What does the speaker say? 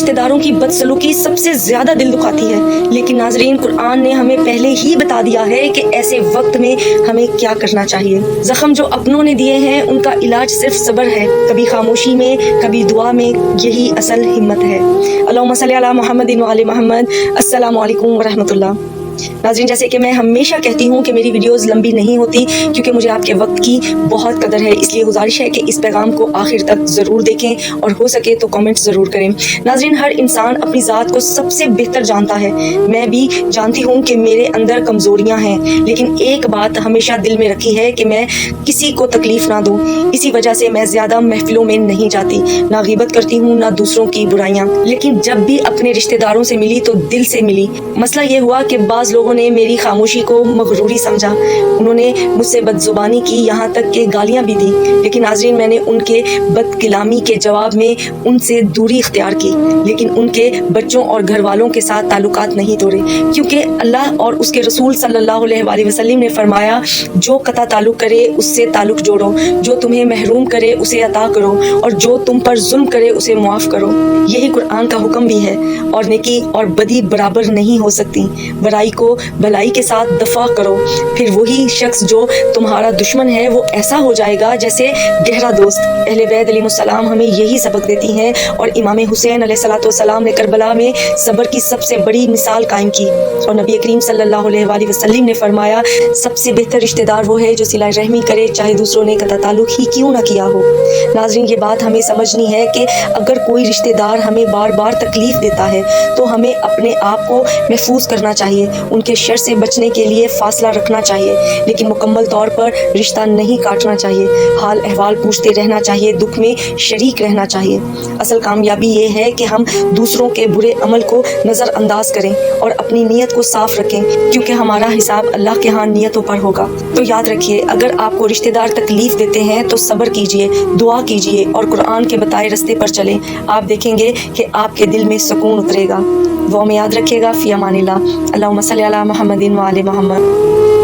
رشتہ داروں کی بدسلوکی سب سے زیادہ دل دکھاتی ہے، لیکن ناظرین قرآن نے ہمیں پہلے ہی بتا دیا ہے کہ ایسے وقت میں ہمیں کیا کرنا چاہیے۔ زخم جو اپنوں نے دیے ہیں ان کا علاج صرف صبر ہے، کبھی خاموشی میں کبھی دعا میں، یہی اصل ہمت ہے۔ اللہم صلی علی محمد وعلی محمد۔ السلام علیکم ورحمۃ اللہ۔ ناظرین، جیسے کہ میں ہمیشہ کہتی ہوں کہ میری ویڈیوز لمبی نہیں ہوتی کیونکہ مجھے آپ کے وقت کی بہت قدر ہے، اس لیے گزارش ہے کہ اس پیغام کو آخر تک ضرور دیکھیں اور ہو سکے تو کامنٹ ضرور کریں۔ ناظرین، ہر انسان اپنی ذات کو سب سے بہتر جانتا ہے، میں بھی جانتی ہوں کہ میرے اندر کمزوریاں ہیں، لیکن ایک بات ہمیشہ دل میں رکھی ہے کہ میں کسی کو تکلیف نہ دوں۔ اسی وجہ سے میں زیادہ محفلوں میں نہیں جاتی، نہ غیبت کرتی ہوں نہ دوسروں کی برائیاں، لیکن جب بھی اپنے رشتہ داروں سے ملی تو دل سے ملی۔ مسئلہ یہ ہوا کہ بعض لوگوں نے میری خاموشی کو مغروری سمجھا، انہوں نے مجھ سے بد زبانی کی، یہاں تک کہ گالیاں بھی دی، لیکن ناظرین میں نے ان کے بد کلامی کے جواب میں ان سے دوری اختیار کی، لیکن ان کے بچوں اور گھر والوں کے ساتھ تعلقات نہیں توڑے، کیونکہ اللہ اور اس کے رسول صلی اللہ علیہ وآلہ وسلم نے فرمایا جو قطع تعلق کرے اس سے تعلق جوڑو، جو تمہیں محروم کرے اسے عطا کرو، اور جو تم پر ظلم کرے اسے معاف کرو۔ یہی قرآن کا حکم بھی ہے، اور نیکی اور بدی برابر نہیں ہو سکتی، برائی کو بھلائی کے ساتھ دفع کرو، پھر وہی شخص جو تمہارا دشمن ہے وہ ایسا ہو جائے گا جیسے گہرا دوست۔ اہل بیت علیہ السلام ہمیں یہی سبق دیتی ہیں، اور امام حسین علیہ السلام نے کربلا میں صبر کی سب سے بڑی مثال قائم کی، اور نبی کریم صلی اللہ علیہ وآلہ وسلم نے فرمایا سب سے بہتر رشتہ دار وہ ہے جو صلہ رحمی کرے، چاہے دوسروں نے قطع تعلق ہی کیوں نہ کیا ہو۔ ناظرین، یہ بات ہمیں سمجھنی ہے کہ اگر کوئی رشتہ دار ہمیں بار بار تکلیف دیتا ہے تو ہمیں اپنے آپ کو محفوظ کرنا چاہیے، ان کے شر سے بچنے کے لیے فاصلہ رکھنا چاہیے، لیکن مکمل طور پر رشتہ نہیں کاٹنا چاہیے، حال احوال پوچھتے رہنا چاہیے، دکھ میں شریک رہنا چاہیے۔ اصل کامیابی یہ ہے کہ ہم دوسروں کے برے عمل کو نظر انداز کریں اور اپنی نیت کو صاف رکھیں، کیونکہ ہمارا حساب اللہ کے ہاں نیتوں پر ہوگا۔ تو یاد رکھیے، اگر آپ کو رشتہ دار تکلیف دیتے ہیں تو صبر کیجیے، دعا کیجیے اور قرآن کے بتائے راستے پر چلیں، آپ دیکھیں گے کہ آپ کے دل میں سکون اترے گا۔ دعا میں یاد رکھیے گا۔ فی امان اللہ۔ اللہم صلی علی محمد وعلی محمد۔